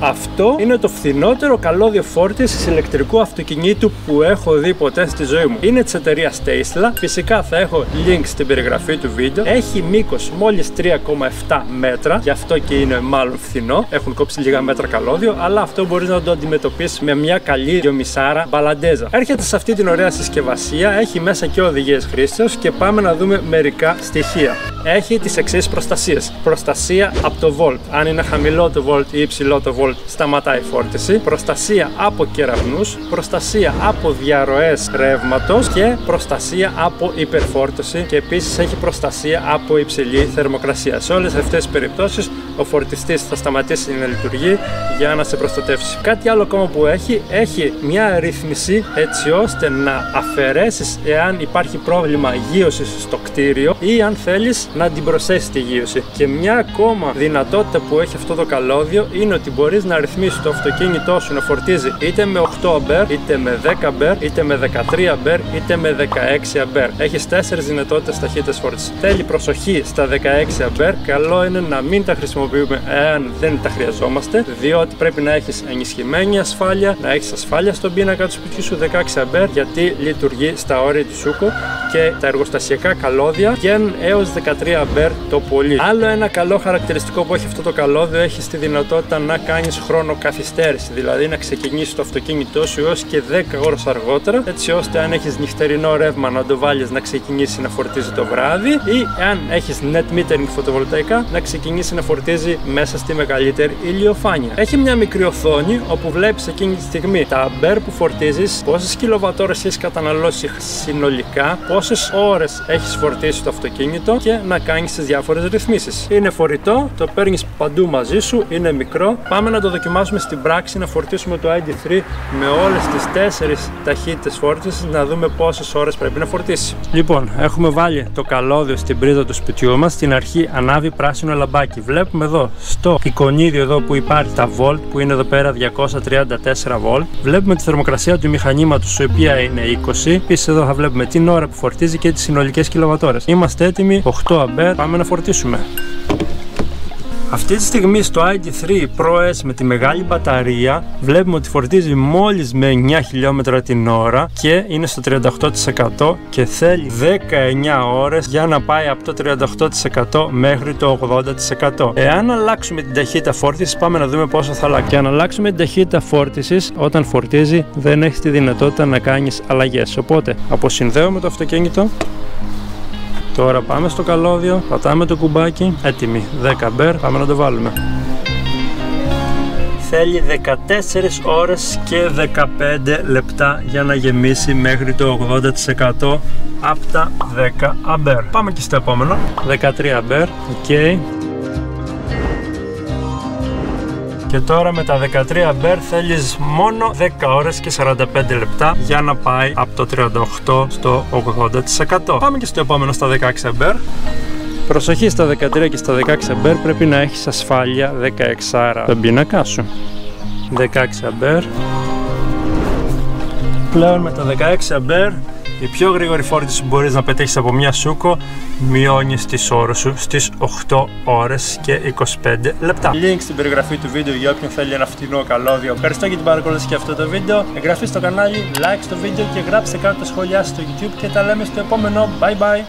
Αυτό είναι το φθηνότερο καλώδιο φόρτισης ηλεκτρικού αυτοκινήτου που έχω δει ποτέ στη ζωή μου. Είναι της εταιρείας Tesla. Φυσικά θα έχω link στην περιγραφή του βίντεο. Έχει μήκος μόλις 3,7 μέτρα, γι' αυτό και είναι μάλλον φθηνό. Έχουν κόψει λίγα μέτρα καλώδιο, αλλά αυτό μπορείς να το αντιμετωπίσεις με μια καλή 2,5 μπαλαντέζα. Έρχεται σε αυτή την ωραία συσκευασία, έχει μέσα και οδηγίες χρήσεως και πάμε να δούμε μερικά στοιχεία. Έχει τις εξής προστασίες. Προστασία από το volt. Αν είναι χαμηλό το volt ή υψηλό το volt, σταματάει η φόρτιση. Προστασία από κεραυνούς. Προστασία από διαρροές ρεύματος και προστασία από υπερφόρτωση. Και επίσης έχει προστασία από υψηλή θερμοκρασία. Σε όλες αυτές τις περιπτώσεις ο φορτιστής θα σταματήσει να λειτουργεί για να σε προστατεύσει. Κάτι άλλο ακόμα που έχει μια ρύθμιση έτσι ώστε να αφαιρέσεις εάν υπάρχει πρόβλημα γείωσης στο κτίριο ή αν θέλεις να την προσθέσεις τη γείωση. Και μια ακόμα δυνατότητα που έχει αυτό το καλώδιο είναι ότι μπορείς να ρυθμίσεις το αυτοκίνητό σου να φορτίζει είτε με 8 αμπέρ, είτε με 10 αμπέρ, είτε με 13 αμπέρ, είτε με 16 αμπέρ. Έχεις 4 δυνατότητες ταχύτητας φόρτισης. Θέλει προσοχή στα 16 αμπέρ. Καλό είναι να μην τα χρησιμοποιούμε εάν δεν τα χρειαζόμαστε, διότι πρέπει να έχεις ενισχυμένη ασφάλεια, να έχεις ασφάλεια στον πίνακα του σπιτιού σου 16 αμπέρ, γιατί λειτουργεί στα όρια του σούκου και τα εργοστασιακά καλώδια βγαίνουν έως 13 αμπέρ το πολύ. Άλλο ένα καλό χαρακτηριστικό που έχει αυτό το καλώδιο, έχει τη δυνατότητα να κάνεις χρόνο καθυστέρηση, δηλαδή να ξεκινήσεις το αυτοκίνητό σου έως και 10 ώρες αργότερα, έτσι ώστε αν έχεις νυχτερινό ρεύμα να το βάλεις να ξεκινήσει να φορτίζει το βράδυ ή αν έχεις net metering φωτοβολταϊκά να ξεκινήσει να φορτίζει μέσα στη μεγαλύτερη ηλιοφάνεια. Έχει μια μικρή οθόνη όπου βλέπεις εκείνη τη στιγμή τα αμπέρ που φορτίζεις, πόσες κιλοβατόρες έχεις καταναλώσει συνολικά, πόσες ώρες έχεις φορτίσει το αυτοκίνητο και να κάνεις τις διάφορες ρυθμίσεις. Είναι φορητό, το παίρνεις παντού μαζί σου, είναι μικρό. Πάμε να το δοκιμάσουμε στην πράξη, να φορτίσουμε το ID3 με όλες τις 4 ταχύτητες φόρτισης, να δούμε πόσες ώρες πρέπει να φορτίσει. Λοιπόν, έχουμε βάλει το καλώδιο στην πρίζα του σπιτιού μας. Στην αρχή ανάβει πράσινο λαμπάκι. Βλέπουμε εδώ στο εικονίδιο εδώ που υπάρχει τα volt, που είναι εδώ πέρα 234 volt. Βλέπουμε τη θερμοκρασία του μηχανήματος, η οποία είναι 20. Επίσης εδώ θα βλέπουμε την ώρα που φορτίζει και τις συνολικές κιλοβατόρες. Είμαστε έτοιμοι, 8 αμπέρ, πάμε να φορτίσουμε. Αυτή τη στιγμή στο ID3 Pro S με τη μεγάλη μπαταρία βλέπουμε ότι φορτίζει μόλις με 9 χιλιόμετρα την ώρα και είναι στο 38% και θέλει 19 ώρες για να πάει από το 38% μέχρι το 80%. Εάν αλλάξουμε την ταχύτητα φόρτισης, πάμε να δούμε πόσο θα αλλάξει. Και αν αλλάξουμε την ταχύτητα φόρτισης, όταν φορτίζει δεν έχει τη δυνατότητα να κάνεις αλλαγές. Οπότε αποσυνδέουμε το αυτοκίνητο. Τώρα πάμε στο καλώδιο, πατάμε το κουμπάκι, έτοιμοι, 10 αμπέρ, πάμε να το βάλουμε. Θέλει 14 ώρες και 15 λεπτά για να γεμίσει μέχρι το 80% από τα 10 αμπέρ. Πάμε και στο επόμενο, 13 αμπέρ, ok. Και τώρα με τα 13 αμπέρ θέλεις μόνο 10 ώρες και 45 λεπτά για να πάει από το 38% στο 80%. Πάμε και στο επόμενο, στα 16 αμπέρ. Προσοχή, στα 13 και στα 16 αμπέρ πρέπει να έχεις ασφάλεια 16 στον πίνακά σου. 16 αμπέρ. Πλέον με τα 16 αμπέρ, η πιο γρήγορη φόρτιση που μπορείς να πετύχεις από μια σούκο, μειώνεις τις ώρες σου στις 8 ώρες και 25 λεπτά. Link στην περιγραφή του βίντεο για όποιον θέλει ένα φτηνό καλώδιο. Ευχαριστώ για την παρακολούθηση και αυτό το βίντεο. Εγγραφή στο κανάλι, like στο βίντεο και γράψτε κάτω τα σχόλιά στο YouTube και τα λέμε στο επόμενο. Bye bye!